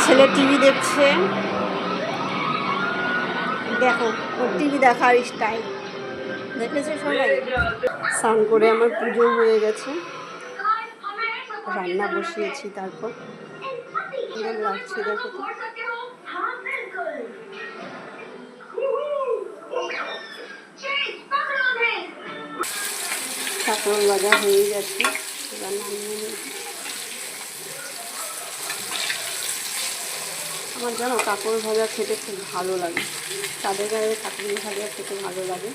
ছেলে টিভি দেখছে, দেখো ওর টিভি দেখার স্টাইল দেখেছে সবাই। স্নান করে আমার পুজো হয়ে গেছে, রান্না বসিয়েছি, তারপর সুন্দর লাগছে দেখো তো। কাঁকরোল ভাজা হয়ে গেছে, এবার নামিয়ে নিয়েছি। আমার জানো কাঁকরোল ভাজা খেতে খুব ভালো লাগে, তাদের গায়ে কাঁকরোল ভাজা খেতে ভালো লাগে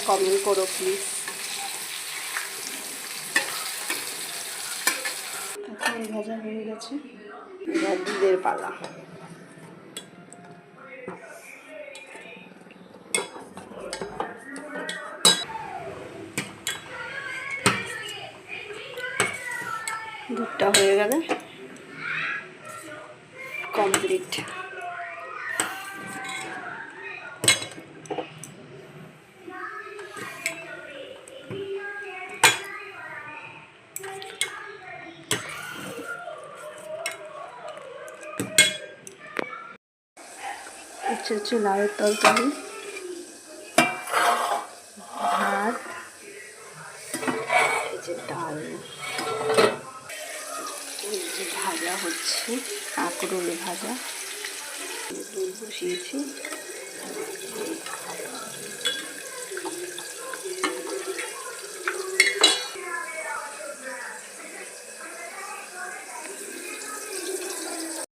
কমেন্ট করো প্লিজ। কাঁকরোল ভাজা হয়ে গেছে, এবার দুধের পালা। দুধটা হয়ে গেলে কমপ্লিট। হচ্ছে লাউয়ের তরকারি, ভাত, এই যে ডাল, এই যে ভাজা হচ্ছে কাঁকরোল ভাজা, দুধ বসিয়েছি।